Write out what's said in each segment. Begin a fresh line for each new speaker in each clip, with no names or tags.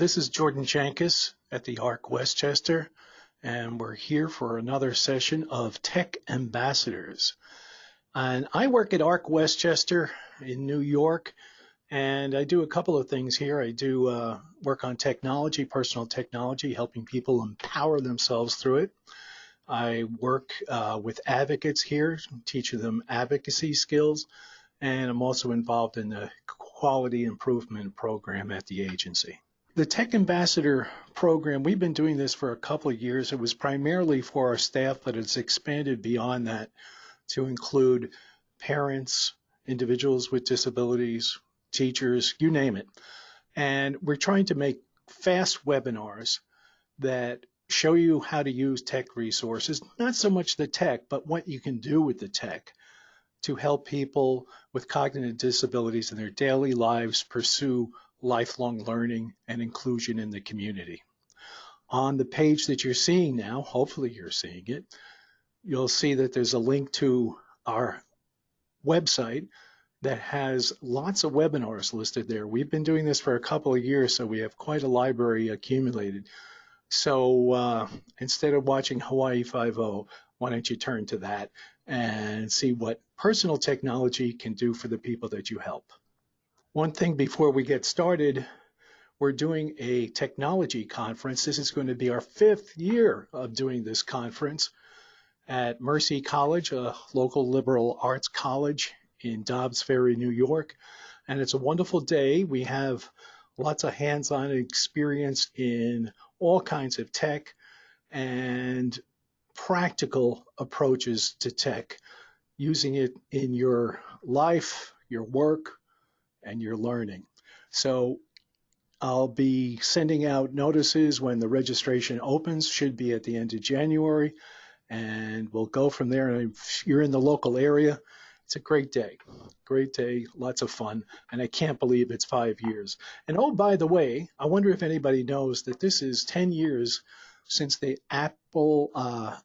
This is Jordan Jankus at the ARC Westchester, and we're here for another session of Tech Ambassadors. And I work at ARC Westchester in New York, and I do a couple of things here. I do work on technology, personal technology, helping people empower themselves through it. I work with advocates here, teaching them advocacy skills, and I'm also involved in the quality improvement program at the agency. The Tech Ambassador program, we've been doing this for a couple of years. It was primarily for our staff, but it's expanded beyond that to include parents, individuals with disabilities, teachers, you name it. And we're trying to make fast webinars that show you how to use tech resources, not so much the tech, but what you can do with the tech to help people with cognitive disabilities in their daily lives pursue lifelong learning and inclusion in the community. On the page that you're seeing now, hopefully you're seeing it, you'll see that there's a link to our website that has lots of webinars listed there. We've been doing this for a couple of years, so we have quite a library accumulated. So instead of watching Hawaii Five-0, why don't you turn to that and see what personal technology can do for the people that you help. One thing before we get started, we're doing a technology conference. This is going to be our 5th year of doing this conference at Mercy College, a local liberal arts college in Dobbs Ferry, New York. And it's a wonderful day. We have lots of hands-on experience in all kinds of tech and practical approaches to tech, using it in your life, your work, and your learning. So I'll be sending out notices when the registration opens, should be at the end of January, and we'll go from there. And if you're in the local area, it's a great day, lots of fun, and I can't believe it's 5 years. And oh, by the way, I wonder if anybody knows that this is 10 years since the Apple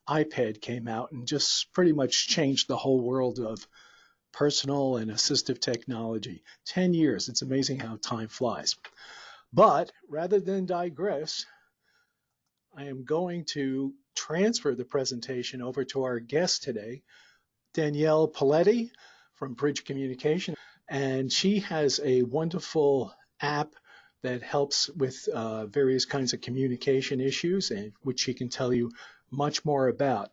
iPad came out and just pretty much changed the whole world of personal and assistive technology. 10 years, it's amazing how time flies. But rather than digress, I am going to transfer the presentation over to our guest today, Danielle Poletti from Bridge Communication, and she has a wonderful app that helps with various kinds of communication issues, and which she can tell you much more about.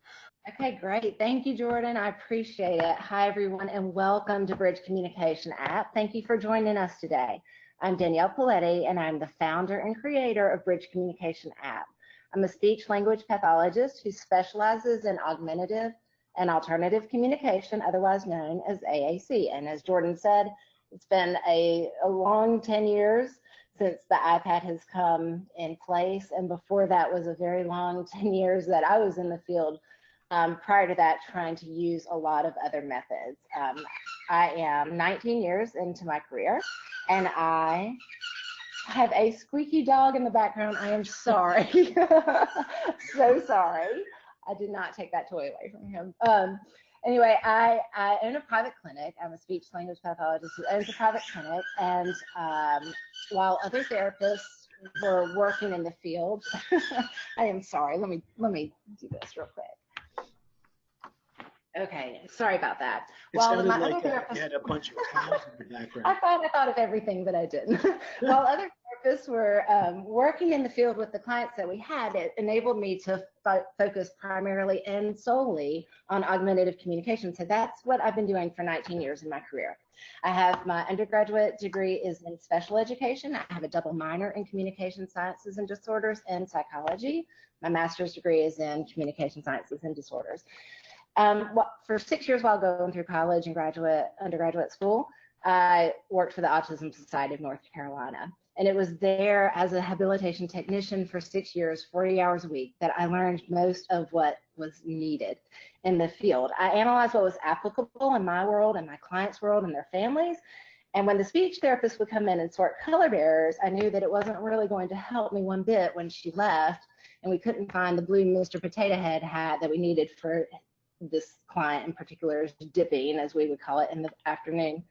Okay, great. Thank you, Jordan. I appreciate it. Hi, everyone, and welcome to Bridge Communication app. Thank you for joining us today. I'm Danielle Poletti, and I'm the founder and creator of Bridge Communication app. I'm a speech-language pathologist who specializes in augmentative and alternative communication, otherwise known as AAC. And as Jordan said, it's been a long 10 years since the iPad has come in place, and before that was a very long 10 years that I was in the field. Prior to that, trying to use a lot of other methods. I am 19 years into my career, and I have a squeaky dog in the background. I am sorry. So sorry. I did not take that toy away from him. Anyway, I own a private clinic. I'm a speech-language pathologist who owns a private clinic, and while other therapists were working in the field, I am sorry. Let me do this real quick. Okay, sorry about that.
While my other therapists had a bunch of cows in the background.
I thought of everything, but I didn't. While other therapists were working in the field with the clients that we had, it enabled me to focus primarily and solely on augmentative communication. So that's what I've been doing for 19 years in my career. I have my undergraduate degree is in special education. I have a double minor in communication sciences and disorders and psychology. My master's degree is in communication sciences and disorders. For 6 years while going through college and undergraduate school, I worked for the Autism Society of North Carolina. And it was there as a habilitation technician for 6 years, 40 hours a week, that I learned most of what was needed in the field. I analyzed what was applicable in my world and my clients' world and their families. And when the speech therapist would come in and sort color bearers, I knew that it wasn't really going to help me one bit when she left, and we couldn't find the blue Mr. Potato Head hat that we needed for this client in particular, is dipping, as we would call it, in the afternoon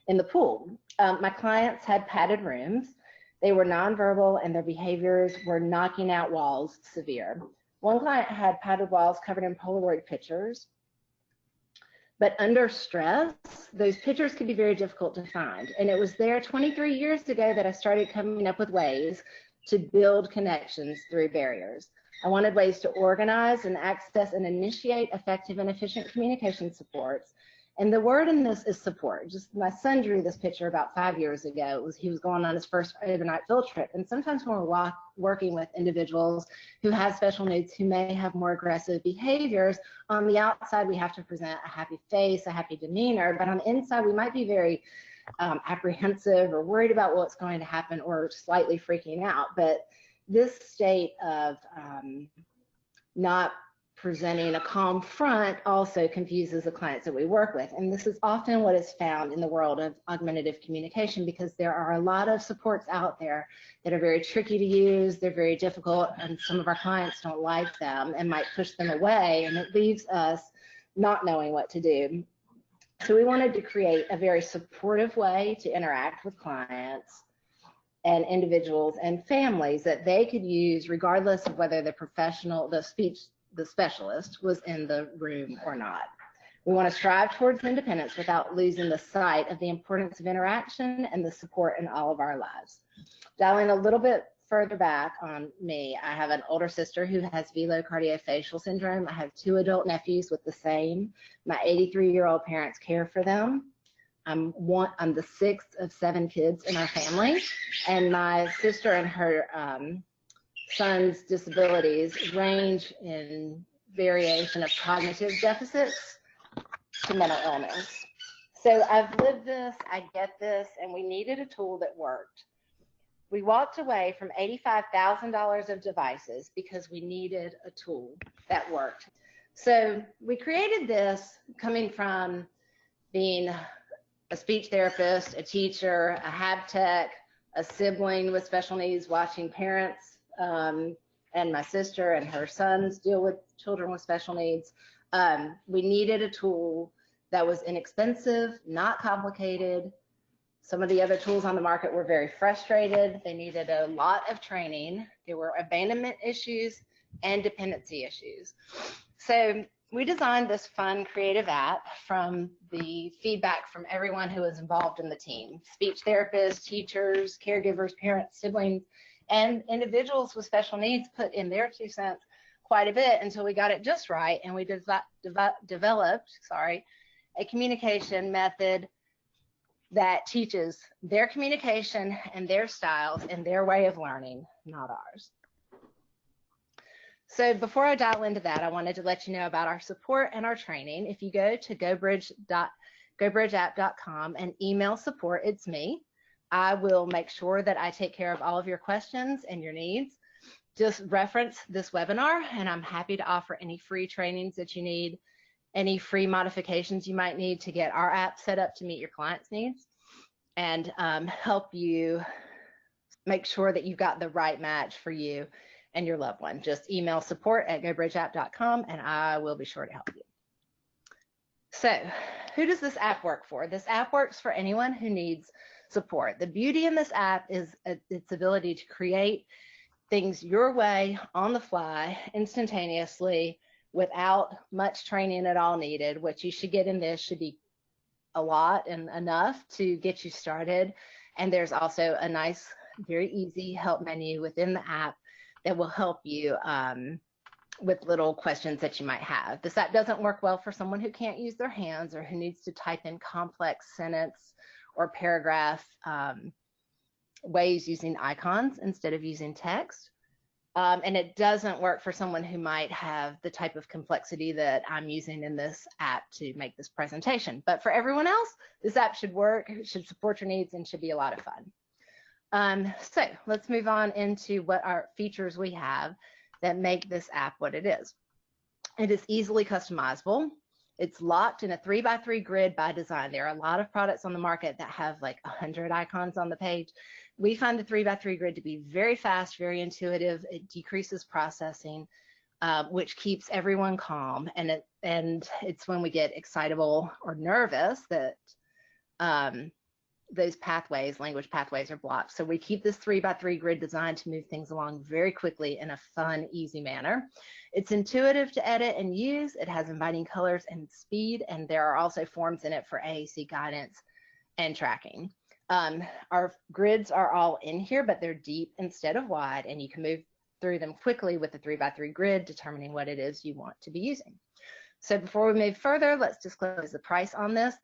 in the pool. My clients had padded rooms. They were nonverbal and their behaviors were knocking out walls severe. One client had padded walls covered in Polaroid pictures, but under stress, those pictures could be very difficult to find. And it was there 23 years ago that I started coming up with ways to build connections through barriers. I wanted ways to organize and access and initiate effective and efficient communication supports. And the word in this is support. Just my son drew this picture about 5 years ago. He was going on his first overnight field trip. And sometimes when we're working with individuals who have special needs, who may have more aggressive behaviors, on the outside we have to present a happy face, a happy demeanor, but on the inside we might be very apprehensive or worried about what's going to happen or slightly freaking out. But this state of not presenting a calm front also confuses the clients that we work with. And this is often what is found in the world of augmentative communication, because there are a lot of supports out there that are very tricky to use, they're very difficult, and some of our clients don't like them and might push them away, and it leaves us not knowing what to do. So we wanted to create a very supportive way to interact with clients and individuals and families that they could use regardless of whether the professional, the specialist was in the room or not. We want to strive towards independence without losing the sight of the importance of interaction and the support in all of our lives. Dialing a little bit further back on me, I have an older sister who has velocardiofacial syndrome. I have 2 adult nephews with the same. My 83-year-old parents care for them. I'm the 6th of 7 kids in our family, and my sister and her son's disabilities range in variation of cognitive deficits to mental illness. So I've lived this, I get this, and we needed a tool that worked. We walked away from $85,000 of devices because we needed a tool that worked. So we created this coming from being a speech therapist, a teacher, a hab tech, a sibling with special needs, watching parents and my sister and her sons deal with children with special needs. We needed a tool that was inexpensive, not complicated. Some of the other tools on the market were very frustrated. They needed a lot of training. There were abandonment issues and dependency issues. So we designed this fun, creative app from the feedback from everyone who was involved in the team: speech therapists, teachers, caregivers, parents, siblings, and individuals with special needs put in their 2 cents quite a bit until we got it just right, and we developed a communication method that teaches their communication and their styles and their way of learning, not ours. So before I dial into that, I wanted to let you know about our support and our training. If you go to gobridgeapp.com and email support, it's me. I will make sure that I take care of all of your questions and your needs. Just reference this webinar, and I'm happy to offer any free trainings that you need, any free modifications you might need to get our app set up to meet your clients' needs, and help you make sure that you've got the right match for you and your loved one. Just email support@gobridgeapp.com, and I will be sure to help you. So who does this app work for? This app works for anyone who needs support. The beauty in this app is its ability to create things your way, on the fly, instantaneously, without much training at all needed. What you should get in this should be a lot and enough to get you started. And there's also a nice, very easy help menu within the app that will help you with little questions that you might have. This app doesn't work well for someone who can't use their hands or who needs to type in complex sentence or paragraph ways using icons instead of using text. And it doesn't work for someone who might have the type of complexity that I'm using in this app to make this presentation. But for everyone else, this app should work, should support your needs, and should be a lot of fun. So let's move on into what our features we have that make this app what it is. It is easily customizable. It's locked in a 3x3 grid by design. There are a lot of products on the market that have like 100 icons on the page. We find the 3x3 grid to be very fast, very intuitive. It decreases processing, which keeps everyone calm. And it's when we get excitable or nervous that those pathways, language pathways, are blocked. So we keep this 3x3 grid designed to move things along very quickly in a fun, easy manner. It's intuitive to edit and use. It has inviting colors and speed, and there are also forms in it for AAC guidance and tracking. Our grids are all in here, but they're deep instead of wide, and you can move through them quickly with the 3x3 grid, determining what it is you want to be using. So before we move further, let's disclose the price on this.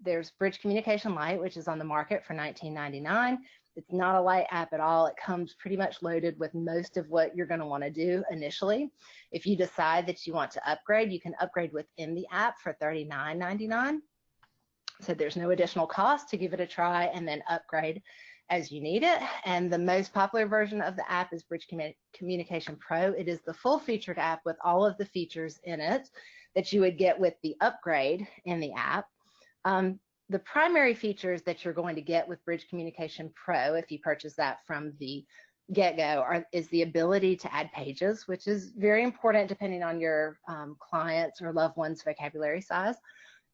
There's Bridge Communication Lite, which is on the market for $19.99. It's not a light app at all. It comes pretty much loaded with most of what you're going to want to do initially. If you decide that you want to upgrade, you can upgrade within the app for $39.99. So there's no additional cost to give it a try and then upgrade as you need it. And the most popular version of the app is Bridge Communication Pro. It is the full featured app with all of the features in it that you would get with the upgrade in the app. The primary features that you're going to get with Bridge Communication Pro, if you purchase that from the get-go, is the ability to add pages, which is very important depending on your clients or loved ones' vocabulary size.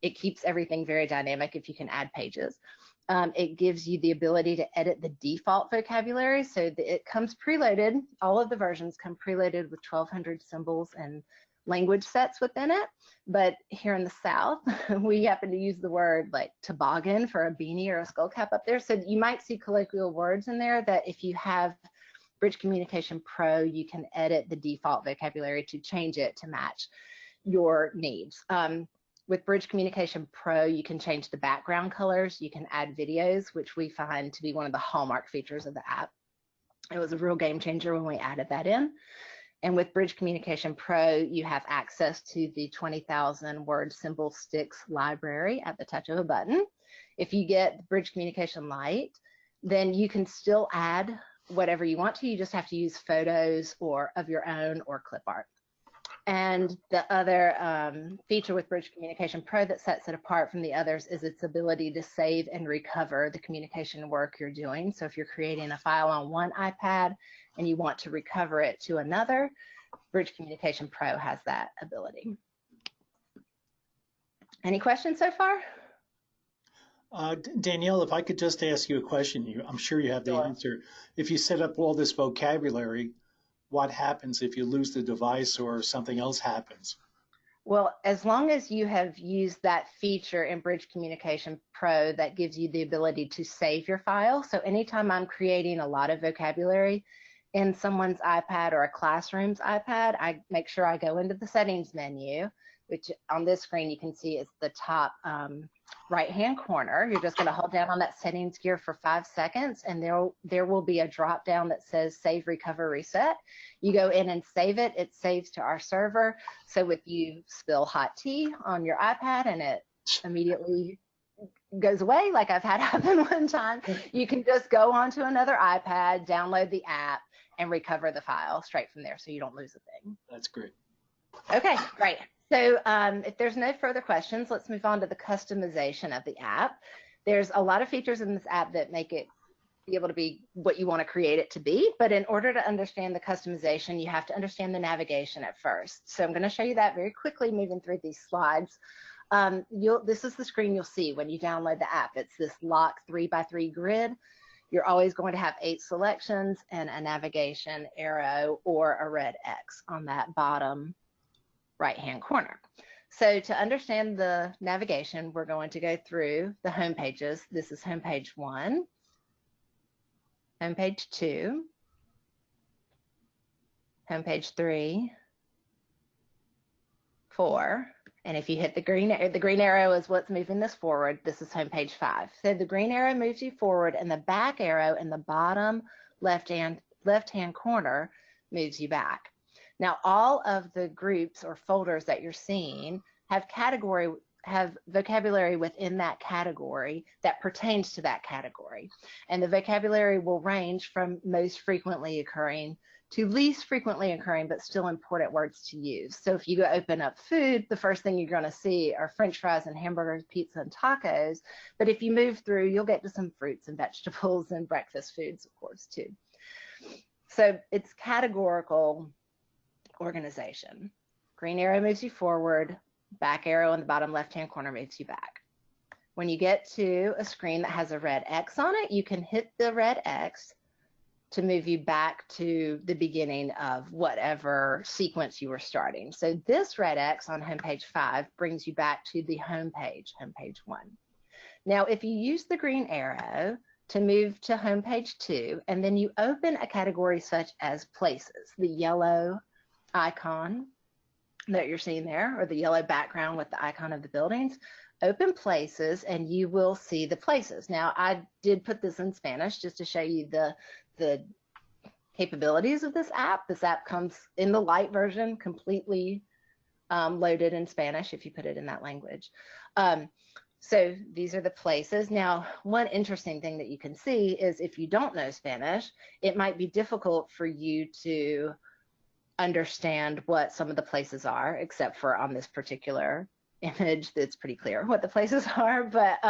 It keeps everything very dynamic if you can add pages. It gives you the ability to edit the default vocabulary, so it comes preloaded. All of the versions come preloaded with 1,200 symbols and language sets within it. But here in the South, we happen to use the word like toboggan for a beanie or a skull cap up there. So you might see colloquial words in there that if you have Bridge Communication Pro, you can edit the default vocabulary to change it to match your needs. With Bridge Communication Pro, you can change the background colors. You can add videos, which we find to be one of the hallmark features of the app. It was a real game changer when we added that in. And with Bridge Communication Pro, you have access to the 20,000 word symbol sticks library at the touch of a button. If you get Bridge Communication Lite, then you can still add whatever you want to. You just have to use photos or of your own or clip art. And the other feature with Bridge Communication Pro that sets it apart from the others is its ability to save and recover the communication work you're doing. So if you're creating a file on one iPad and you want to recover it to another, Bridge Communication Pro has that ability. Any questions so far?
Danielle, if I could just ask you a question, I'm sure you have the answer. If you set up all this vocabulary, what happens if you lose the device or something else happens?
Well, as long as you have used that feature in Bridge Communication Pro that gives you the ability to save your file. So anytime I'm creating a lot of vocabulary in someone's iPad or a classroom's iPad, I make sure I go into the settings menu, which on this screen you can see is the top right-hand corner. You're just going to hold down on that settings gear for 5 seconds, and there will be a drop down that says Save, Recover, Reset. You go in and save it. It saves to our server. So if you spill hot tea on your iPad and it immediately goes away, like I've had happen one time, you can just go onto another iPad, download the app, and recover the file straight from there so you don't lose a thing.
That's great.
Okay, great. So if there's no further questions, let's move on to the customization of the app. There's a lot of features in this app that make it be able to be what you want to create it to be, but in order to understand the customization, you have to understand the navigation at first. So I'm going to show you that very quickly, moving through these slides. This is the screen you'll see when you download the app. It's this lock 3x3 grid. You're always going to have 8 selections and a navigation arrow or a red X on that bottom right-hand corner. So to understand the navigation, we're going to go through the home pages. This is home page 1, home page 2, home page 3, 4, and if you hit the green arrow is what's moving this forward. This is home page 5. So the green arrow moves you forward, and the back arrow in the bottom left-hand corner moves you back. Now, all of the groups or folders that you're seeing have vocabulary within that category that pertains to that category. And the vocabulary will range from most frequently occurring to least frequently occurring, but still important words to use. So if you go open up food, the first thing you're going to see are French fries and hamburgers, pizza and tacos. But if you move through, you'll get to some fruits and vegetables and breakfast foods, of course, too. So it's categorical organization. Green arrow moves you forward, back arrow in the bottom left-hand corner moves you back. When you get to a screen that has a red X on it, you can hit the red X to move you back to the beginning of whatever sequence you were starting. So this red X on homepage 5 brings you back to the homepage 1. Now, if you use the green arrow to move to homepage 2, and then you open a category such as places, the yellow icon that you're seeing there, or the yellow background with the icon of the buildings, open places and you will see the places. Now, I did put this in Spanish just to show you the capabilities of this app. This app comes in the light version, completely loaded in Spanish if you put it in that language. So these are the places. Now, one interesting thing that you can see is if you don't know Spanish, it might be difficult for you to understand what some of the places are, except for on this particular image that's pretty clear what the places are. But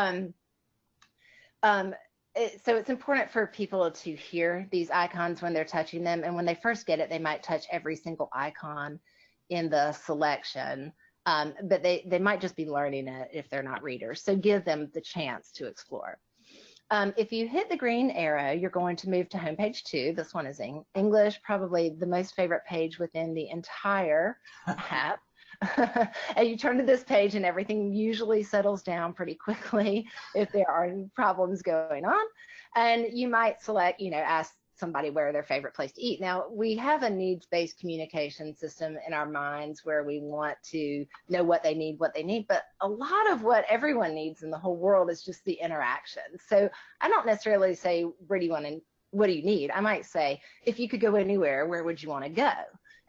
so it's important for people to hear these icons when they're touching them. And when they first get it, they might touch every single icon in the selection. But they might just be learning it if they're not readers. So give them the chance to explore. If you hit the green arrow, you're going to move to homepage 2. This one is in English, probably the most favorite page within the entire app. And you turn to this page and everything usually settles down pretty quickly if there are problems going on. And you might select, ask somebody where their favorite place to eat. Now, we have a needs-based communication system in our minds where we want to know what they need, but a lot of what everyone needs in the whole world is just the interaction. So I don't necessarily say, where do you want and what do you need? I might say, if you could go anywhere, where would you want to go?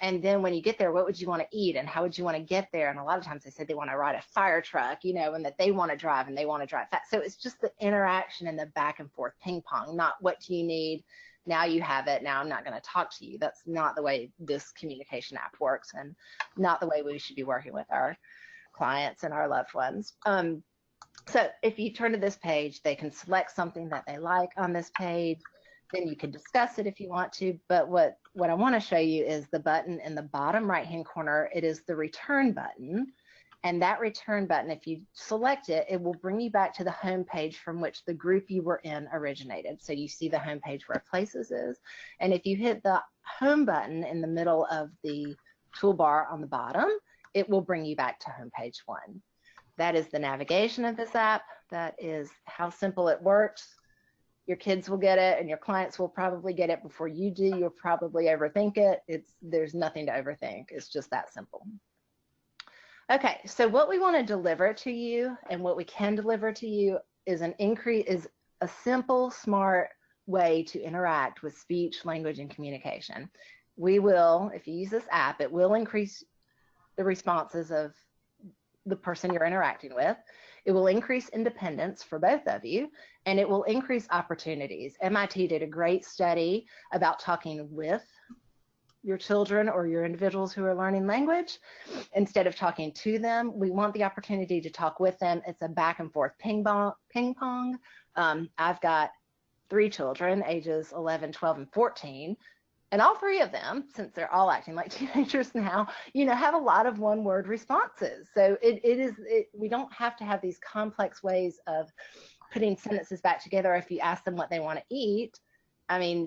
And then when you get there, what would you want to eat and how would you want to get there? And a lot of times they said they want to ride a fire truck, and that they want to drive and they want to drive fast. So it's just the interaction and the back and forth ping pong, not what do you need? Now you have it. Now I'm not going to talk to you. That's not the way this communication app works and not the way we should be working with our clients and our loved ones. So if you turn to this page, they can select something that they like on this page. Then you can discuss it if you want to. But what I want to show you is the button in the bottom right-hand corner. It is the return button. And that return button, if you select it, it will bring you back to the home page from which the group you were in originated. So you see the home page where Places is. And if you hit the home button in the middle of the toolbar on the bottom, it will bring you back to home page 1. That is the navigation of this app. That is how simple it works. Your kids will get it and your clients will probably get it before you do. You'll probably overthink it. There's nothing to overthink. It's just that simple. Okay, so what we want to deliver to you and what we can deliver to you is a simple, smart way to interact with speech, language, and communication. We will, if you use this app, it will increase the responses of the person you're interacting with. It will increase independence for both of you, and it will increase opportunities. MIT did a great study about talking with your children or your individuals who are learning language instead of talking to them. We want the opportunity to talk with them. It's a back and forth ping pong. I've got 3 children, ages 11, 12, and 14. And all 3 of them, since they're all acting like teenagers now, have a lot of one-word responses. So we don't have to have these complex ways of putting sentences back together. If you ask them what they want to eat,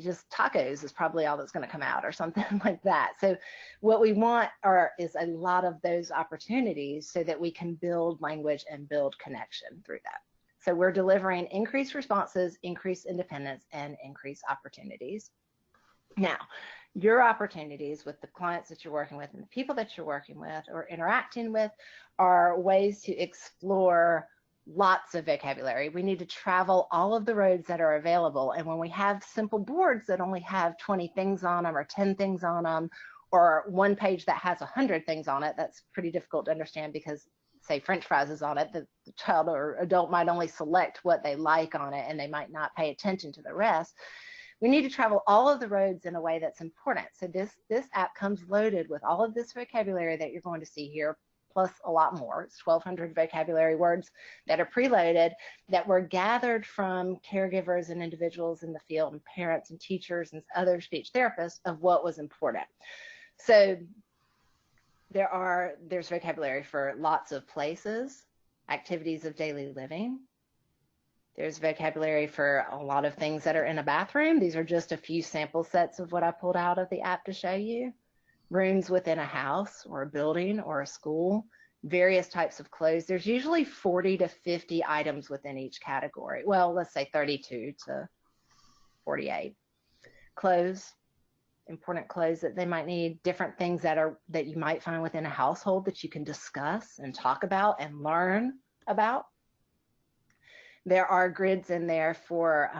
just tacos is probably all that's going to come out or something like that. So what we want is a lot of those opportunities so that we can build language and build connection through that. So we're delivering increased responses, increased independence, and increased opportunities. Now, your opportunities with the clients that you're working with and the people that you're working with or interacting with are ways to explore lots of vocabulary. We need to travel all of the roads that are available. And when we have simple boards that only have 20 things on them or 10 things on them, or one page that has 100 things on it, that's pretty difficult to understand because, say, French fries is on it, the child or adult might only select what they like on it and they might not pay attention to the rest. We need to travel all of the roads in a way that's important. So this app comes loaded with all of this vocabulary that you're going to see here, plus a lot more. It's 1,200 vocabulary words that are preloaded that were gathered from caregivers and individuals in the field and parents and teachers and other speech therapists of what was important. So there's vocabulary for lots of places, activities of daily living, There's vocabulary for a lot of things that are in a bathroom. These are just a few sample sets of what I pulled out of the app to show you. Rooms within a house or a building or a school, various types of clothes. There's usually 40 to 50 items within each category. Well, let's say 32 to 48. Clothes, important clothes that they might need, different things that you might find within a household that you can discuss and talk about and learn about. There are grids in there for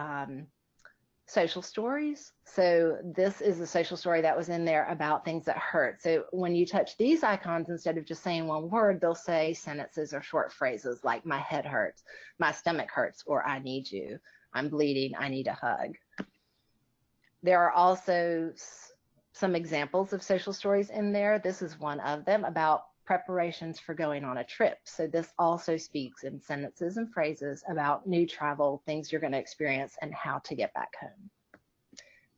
social stories. So this is a social story that was in there about things that hurt. So when you touch these icons, instead of just saying one word, they'll say sentences or short phrases like my head hurts, my stomach hurts, or I need you, I'm bleeding, I need a hug. There are also some examples of social stories in there. This is one of them about preparations for going on a trip. So this also speaks in sentences and phrases about new travel, things you're going to experience, and how to get back home.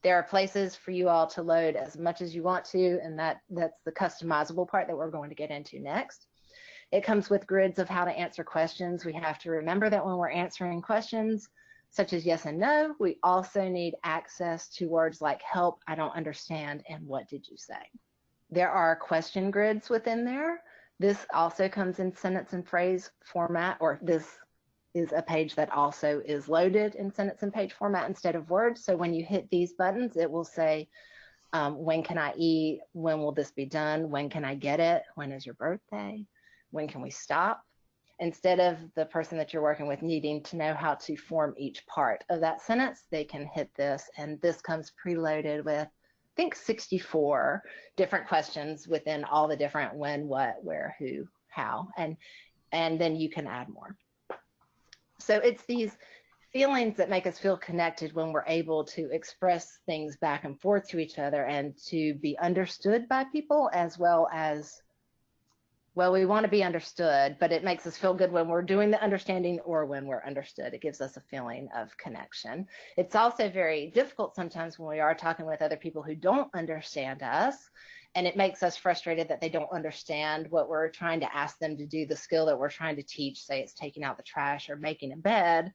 There are places for you all to load as much as you want to, and that's the customizable part that we're going to get into next. It comes with grids of how to answer questions. We have to remember that when we're answering questions, such as yes and no, we also need access to words like help, I don't understand, and what did you say? There are question grids within there. This also comes in sentence and phrase format, or this is a page that also is loaded in sentence and page format instead of words. So when you hit these buttons, it will say, when can I eat? When will this be done? When can I get it? When is your birthday? When can we stop? Instead of the person that you're working with needing to know how to form each part of that sentence, they can hit this, and this comes preloaded with, I think, 64 different questions within all the different when, what, where, who, how, and then you can add more. So it's these feelings that make us feel connected when we're able to express things back and forth to each other and to be understood by people, as well as, well, we want to be understood, but it makes us feel good when we're doing the understanding or when we're understood. It gives us a feeling of connection. It's also very difficult sometimes when we are talking with other people who don't understand us, and it makes us frustrated that they don't understand what we're trying to ask them to do, the skill that we're trying to teach, say it's taking out the trash or making a bed.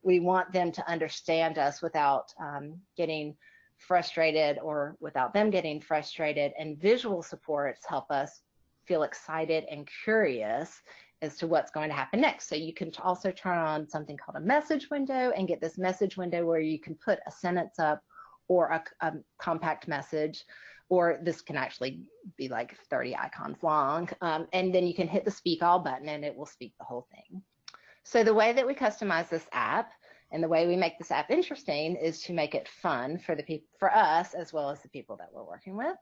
We want them to understand us without getting frustrated, or without them getting frustrated, and visual supports help us feel excited and curious as to what's going to happen next. So you can also turn on something called a message window and get this message window where you can put a sentence up or a compact message, or this can actually be like 30 icons long. And then you can hit the speak all button and it will speak the whole thing. So the way that we customize this app and the way we make this app interesting is to make it fun for the people, for us, as well as the people that we're working with.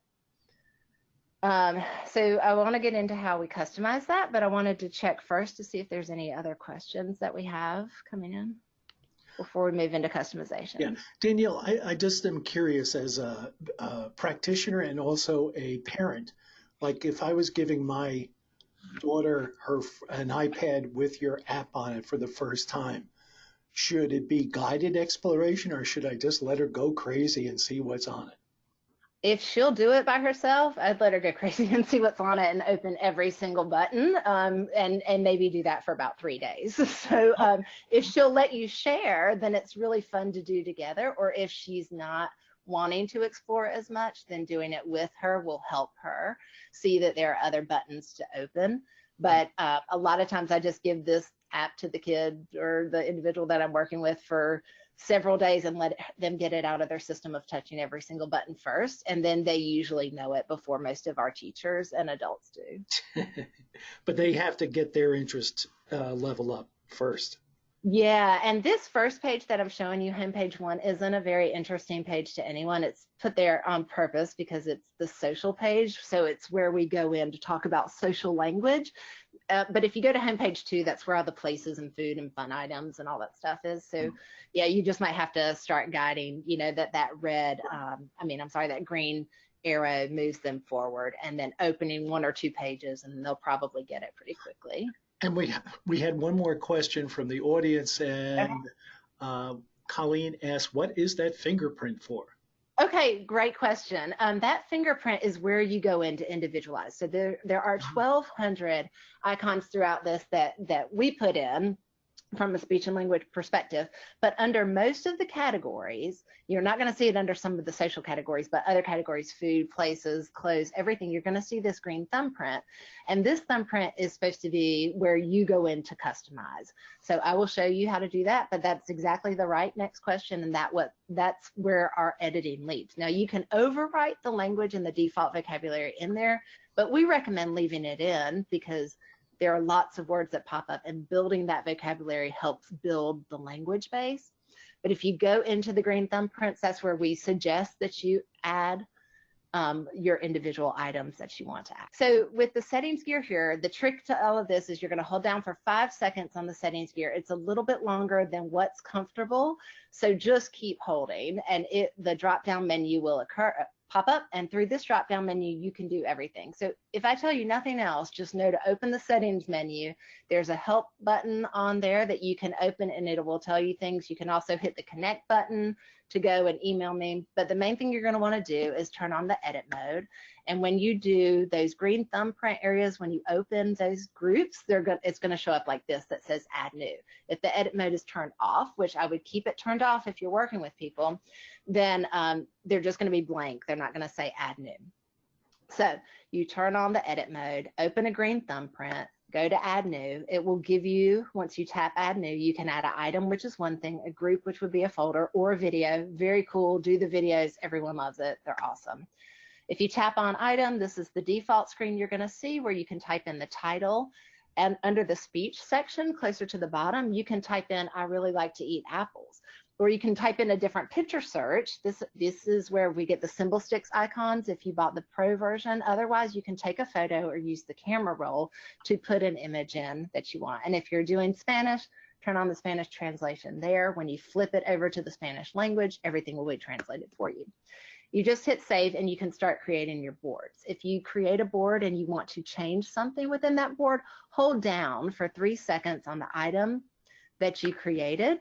So I want to get into how we customize that, but I wanted to check first to see if there's any other questions that we have coming in before we move into customization.
Yeah, Danielle, I just am curious as a practitioner and also a parent, like if I was giving my daughter an iPad with your app on it for the first time, should it be guided exploration or should I just let her go crazy and see what's on it?
If she'll do it by herself, I'd let her go crazy and see what's on it and open every single button, and maybe do that for about 3 days. So if she'll let you share, then it's really fun to do together. Or if she's not wanting to explore as much, then doing it with her will help her see that there are other buttons to open. But a lot of times I just give this app to the kid or the individual that I'm working with for several days and let them get it out of their system of touching every single button first, and then they usually know it before most of our teachers and adults do.
But they have to get their interest level up first.
Yeah, and this first page that I'm showing you, homepage 1, isn't a very interesting page to anyone. It's put there on purpose because it's the social page, so it's where we go in to talk about social language. But if you go to homepage 2, that's where all the places and food and fun items and all that stuff is. So yeah, you just might have to start guiding, you know, that green arrow moves them forward, and then opening 1 or 2 pages, and they'll probably get it pretty quickly.
And we had one more question from the audience, and Colleen asked, what is that fingerprint for?
Okay, great question. That fingerprint is where you go in to individualize. So there are 1,200 icons throughout this that we put in from a speech and language perspective. But under most of the categories, you're not going to see it under some of the social categories, but other categories, food, places, clothes, everything, you're going to see this green thumbprint. And this thumbprint is supposed to be where you go in to customize. So I will show you how to do that, but that's exactly the right next question, and that's where our editing leads. Now you can overwrite the language and the default vocabulary in there, but we recommend leaving it in because there are lots of words that pop up, and building that vocabulary helps build the language base. But if you go into the green thumbprints, that's where we suggest that you add your individual items that you want to add. So with the settings gear here, the trick to all of this is you're going to hold down for 5 seconds on the settings gear. It's a little bit longer than what's comfortable, so just keep holding, and the drop down menu will pop up, and through this drop down menu you can do everything. So if I tell you nothing else, just know to open the settings menu. There's a help button on there that you can open, and it will tell you things. You can also hit the connect button to go and email me, but the main thing you're going to want to do is turn on the edit mode. And when you do those green thumbprint areas, when you open those groups, it's going to show up like this that says add new. If the edit mode is turned off, which I would keep it turned off if you're working with people, then they're just going to be blank. They're not going to say add new. So you turn on the edit mode, open a green thumbprint, go to add new. It will give you, once you tap add new, you can add an item, which is one thing, a group, which would be a folder, or a video. Very cool. Do the videos. Everyone loves it. They're awesome. If you tap on item, this is the default screen you're going to see where you can type in the title. And under the speech section, closer to the bottom, you can type in, I really like to eat apples. Or you can type in a different picture search. This is where we get the symbol sticks icons if you bought the pro version. Otherwise, you can take a photo or use the camera roll to put an image in that you want. And if you're doing Spanish, turn on the Spanish translation there. When you flip it over to the Spanish language, everything will be translated for you. You just hit save and you can start creating your boards. If you create a board and you want to change something within that board, hold down for 3 seconds on the item that you created,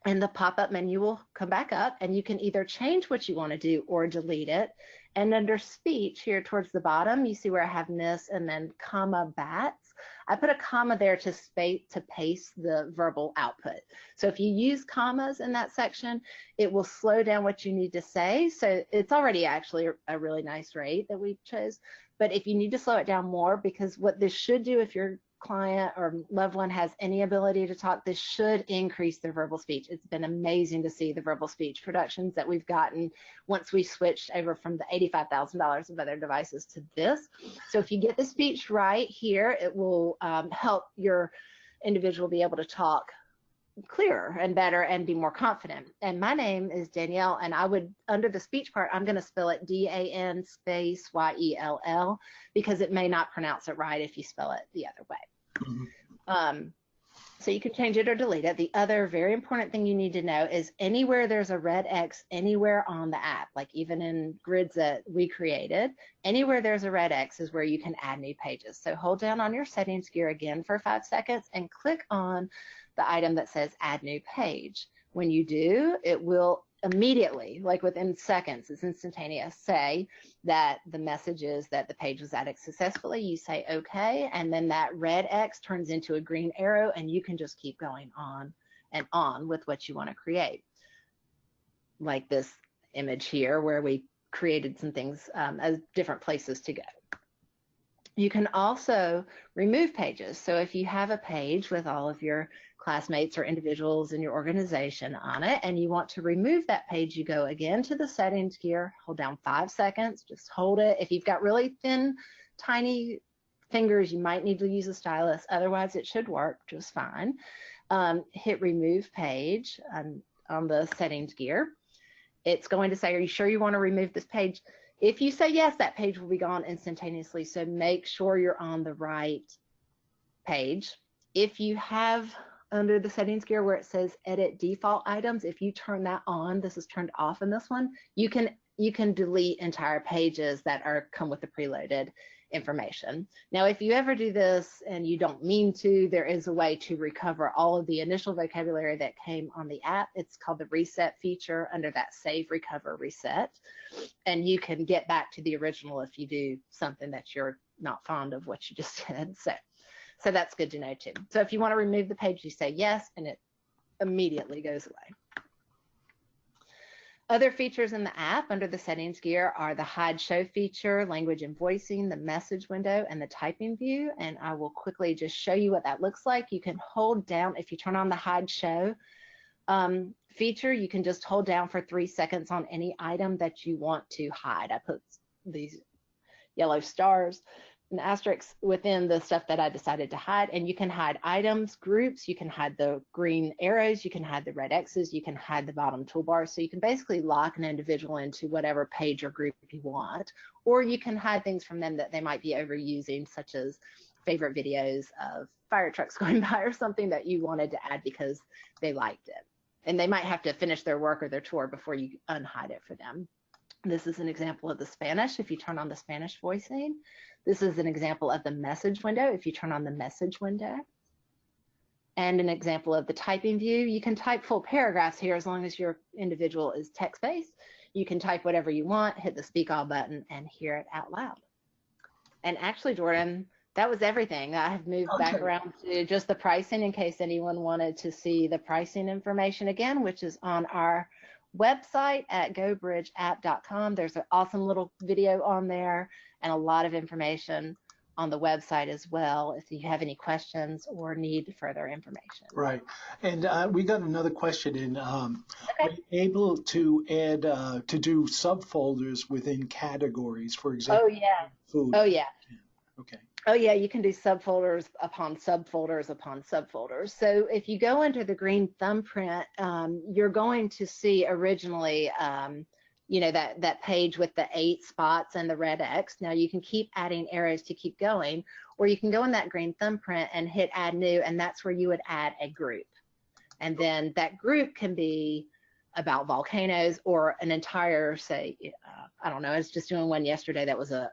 and the pop-up menu will come back up, and you can either change what you want to do or delete it. And under speech here towards the bottom, you see where I have miss and then comma bats. I put a comma there to paste the verbal output. So if you use commas in that section, it will slow down what you need to say. So it's already actually a really nice rate that we chose. But if you need to slow it down more, because what this should do if your client or loved one has any ability to talk, this should increase their verbal speech. It's been amazing to see the verbal speech productions that we've gotten once we switched over from the $85,000 of other devices to this. So if you get the speech right here, it will help your individual be able to talk clearer and better and be more confident. And my name is Danielle, and I would, under the speech part, I'm going to spell it D-A-N space Y-E-L-L because it may not pronounce it right if you spell it the other way. So you can change it or delete it. The other very important thing you need to know is anywhere there's a red X anywhere on the app, like even in grids that we created, anywhere there's a red X is where you can add new pages. So hold down on your settings gear again for 5 seconds and click on the item that says add new page. When you do, it will immediately, like within seconds, it's instantaneous, say that the message is that the page was added successfully. You say okay, and then that red X turns into a green arrow, and you can just keep going on and on with what you want to create. Like this image here where we created some things as different places to go. You can also remove pages. So if you have a page with all of your classmates or individuals in your organization on it, and you want to remove that page, you go again to the settings gear, hold down 5 seconds, just hold it. If you've got really thin, tiny fingers, you might need to use a stylus. Otherwise, it should work just fine. Hit remove page on the settings gear. It's going to say, are you sure you want to remove this page? If you say yes, that page will be gone instantaneously. So make sure you're on the right page. If you have under the settings gear where it says edit default items, if you turn that on, this is turned off in this one, you can delete entire pages that come with the preloaded information. Now, if you ever do this and you don't mean to, there is a way to recover all of the initial vocabulary that came on the app. It's called the reset feature under that save, recover, reset. And you can get back to the original if you do something that you're not fond of what you just did. So that's good to know too. So if you want to remove the page, you say yes, and it immediately goes away. Other features in the app under the settings gear are the hide show feature, language and voicing, the message window, and the typing view. And I will quickly just show you what that looks like. You can hold down, if you turn on the hide show feature, you can just hold down for 3 seconds on any item that you want to hide. I put these yellow stars and asterisks within the stuff that I decided to hide, and you can hide items, groups, you can hide the green arrows, you can hide the red X's, you can hide the bottom toolbar. So you can basically lock an individual into whatever page or group you want, or you can hide things from them that they might be overusing, such as favorite videos of fire trucks going by or something that you wanted to add because they liked it. And they might have to finish their work or their tour before you unhide it for them. This is an example of the Spanish if you turn on the Spanish voicing. This is an example of the message window if you turn on the message window. And an example of the typing view. You can type full paragraphs here as long as your individual is text-based. You can type whatever you want, hit the speak all button, and hear it out loud. And actually, Jordan, that was everything. I have moved back around to just the pricing in case anyone wanted to see the pricing information again, which is on our website at gobridgeapp.com. There's an awesome little video on there and a lot of information on the website as well if you have any questions or need further information.
Right. And we got another question in. Are you able to add, to do subfolders within categories, for example?
Oh, yeah.
Food.
Oh, yeah.
Okay.
Oh, yeah, you can do subfolders upon subfolders upon subfolders. So if you go into the green thumbprint, you're going to see originally, you know, that page with the 8 spots and the red X. Now you can keep adding arrows to keep going, or you can go in that green thumbprint and hit add new, and that's where you would add a group. And then that group can be about volcanoes or an entire, say, I don't know, I was just doing one yesterday that was a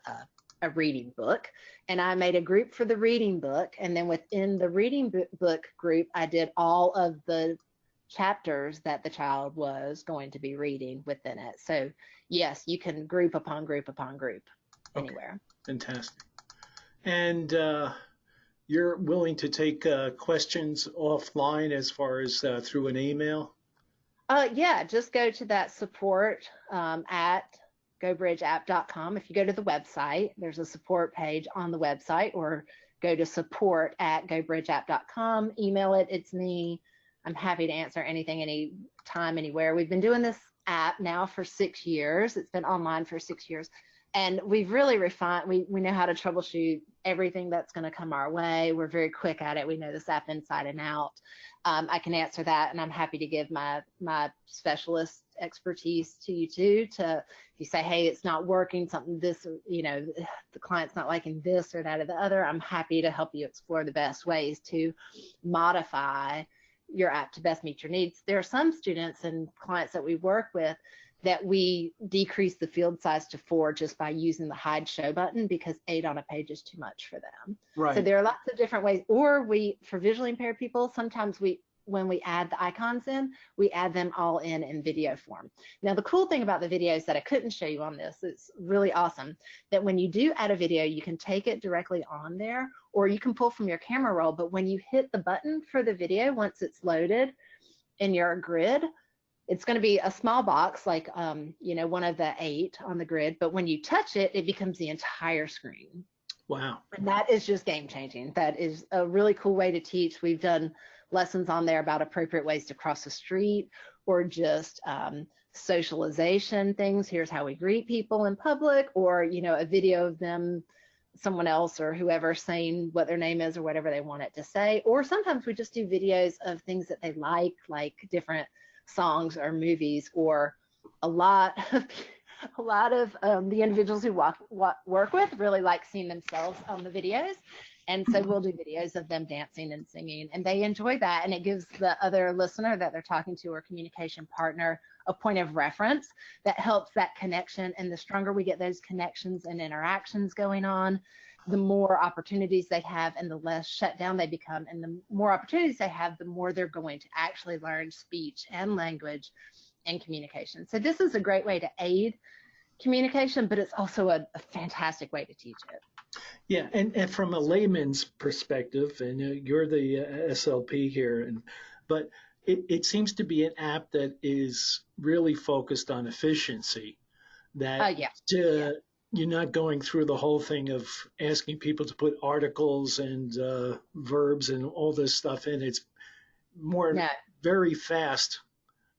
reading book, and I made a group for the reading book, and then within the reading book group I did all of the chapters that the child was going to be reading within it. So yes, you can group upon group upon group anywhere.
Fantastic. And you're willing to take questions offline as far as through an email?
Yeah, just go to that support at gobridgeapp.com. If you go to the website, there's a support page on the website, or go to support at gobridgeapp.com, email it, it's me. I'm happy to answer anything, anytime, anywhere. We've been doing this app now for 6 years. It's been online for 6 years. And we've really refined, we know how to troubleshoot everything that's going to come our way. We're very quick at it. We know this app inside and out. I can answer that, and I'm happy to give my specialist expertise to you too. If you say, hey, it's not working, something this, you know, the client's not liking this or that or the other, I'm happy to help you explore the best ways to modify your app to best meet your needs. There are some students and clients that we work with that we decrease the field size to 4 just by using the hide show button, because 8 on a page is too much for them.
Right.
So there are lots of different ways. Or for visually impaired people, sometimes when we add the icons in, we add them all in video form. Now, the cool thing about the videos that I couldn't show you on this, it's really awesome, that when you do add a video, you can take it directly on there, or you can pull from your camera roll. But when you hit the button for the video, once it's loaded in your grid, it's going to be a small box like, you know, one of the 8 on the grid. But when you touch it, it becomes the entire screen.
Wow.
And that is just game changing. That is a really cool way to teach. We've done lessons on there about appropriate ways to cross the street, or just socialization things. Here's how we greet people in public, or, you know, a video of them, someone else or whoever, saying what their name is or whatever they want it to say. Or sometimes we just do videos of things that they like different songs or movies. Or a lot of the individuals who work with really like seeing themselves on the videos. And so we'll do videos of them dancing and singing, and they enjoy that. And it gives the other listener that they're talking to or communication partner a point of reference that helps that connection. And the stronger we get those connections and interactions going on, the more opportunities they have and the less shut down they become. And the more opportunities they have, the more they're going to actually learn speech and language and communication. So this is a great way to aid communication, but it's also a fantastic way to teach it.
Yeah, and from a layman's perspective, and you're the SLP here, but it seems to be an app that is really focused on efficiency. That you're not going through the whole thing of asking people to put articles and verbs and all this stuff in. It's more very fast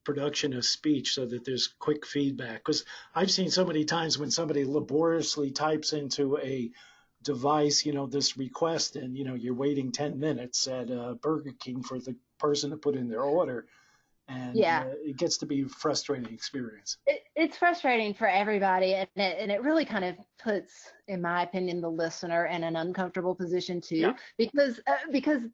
production of speech so that there's quick feedback. Because I've seen so many times when somebody laboriously types into a device, this request, and, you're waiting 10 minutes at Burger King for the person to put in their order. And it gets to be a frustrating experience.
It's frustrating for everybody, and it really kind of puts, in my opinion, the listener in an uncomfortable position too, because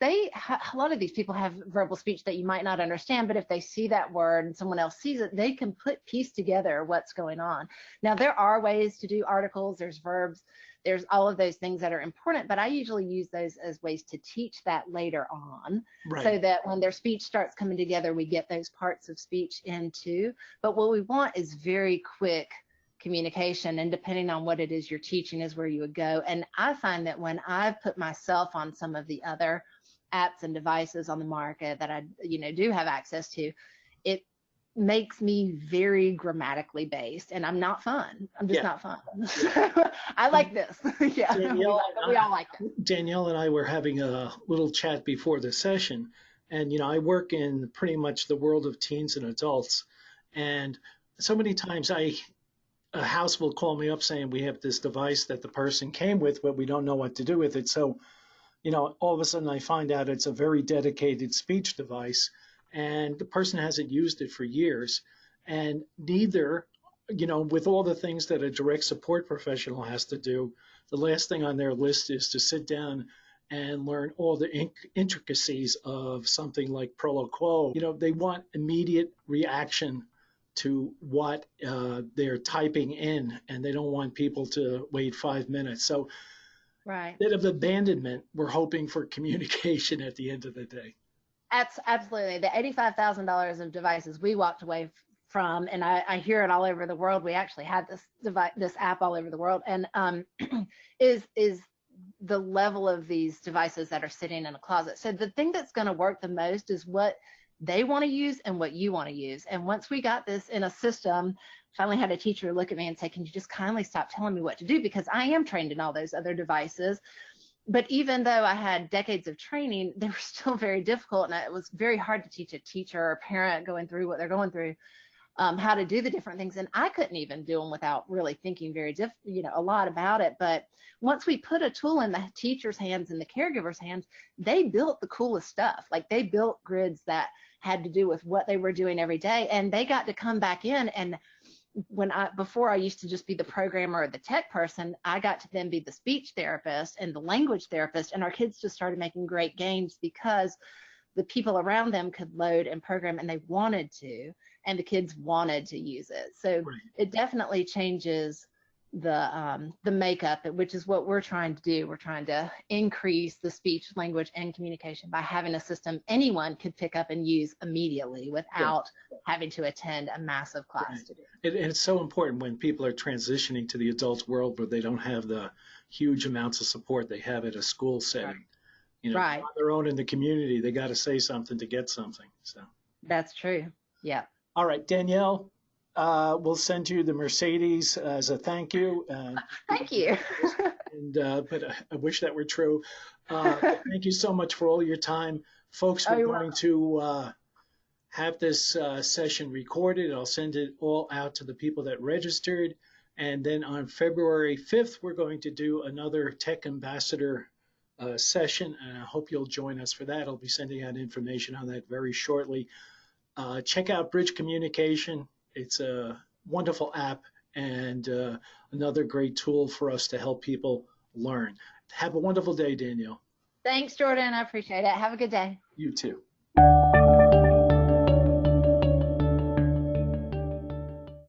a lot of these people have verbal speech that you might not understand, but if they see that word and someone else sees it, they can piece together what's going on. Now, there are ways to do articles, there's verbs, there's all of those things that are important, but I usually use those as ways to teach that later on, so that when their speech starts coming together, we get those parts of speech into. But what we want is very quick communication, and depending on what it is you're teaching is where you would go. And I find that when I've put myself on some of the other apps and devices on the market that I do have access to, it makes me very grammatically based, and I'm not fun. I'm just not fun. I like this.
Danielle,
we all like it.
Danielle and I were having a little chat before the session, and I work in pretty much the world of teens and adults, and so many times a house will call me up saying we have this device that the person came with, but we don't know what to do with it. So, all of a sudden I find out it's a very dedicated speech device, and the person hasn't used it for years. And neither, with all the things that a direct support professional has to do, the last thing on their list is to sit down and learn all the intricacies of something like Prolo-Quo. They want immediate reaction to what they're typing in, and they don't want people to wait 5 minutes. So instead of abandonment, we're hoping for communication at the end of the day.
Absolutely. The $85,000 of devices we walked away from, and I hear it all over the world. We actually had this app all over the world, and is the level of these devices that are sitting in a closet. So the thing that's going to work the most is what they want to use and what you want to use. And once we got this in a system, finally had a teacher look at me and say, can you just kindly stop telling me what to do? Because I am trained in all those other devices. But even though I had decades of training, they were still very difficult. And it was very hard to teach a teacher or a parent going through what they're going through, how to do the different things. And I couldn't even do them without really thinking a lot about it. But once we put a tool in the teacher's hands and the caregiver's hands, they built the coolest stuff. Like, they built grids that had to do with what they were doing every day. And they got to come back in, and before I used to just be the programmer or the tech person, I got to then be the speech therapist and the language therapist, and our kids just started making great gains because the people around them could load and program, and they wanted to, and the kids wanted to use it. So it definitely changes the makeup, which is what we're trying to do. We're trying to increase the speech, language, and communication by having a system anyone could pick up and use immediately without having to attend a massive class to do.
And it's so important when people are transitioning to the adult world where they don't have the huge amounts of support they have at a school setting. On their own in the community, they got to say something to get something. So
that's true. Yeah.
All right, Danielle. We'll send you the Mercedes as a thank you.
Thank you.
But I wish that were true. Thank you so much for all your time. Folks, we're going to have this session recorded. I'll send it all out to the people that registered. And then on February 5th, we're going to do another Tech Ambassador session. And I hope you'll join us for that. I'll be sending out information on that very shortly. Check out Bridge Communication. It's a wonderful app and another great tool for us to help people learn. Have a wonderful day, Danielle.
Thanks, Jordan. I appreciate it. Have a good day.
You too.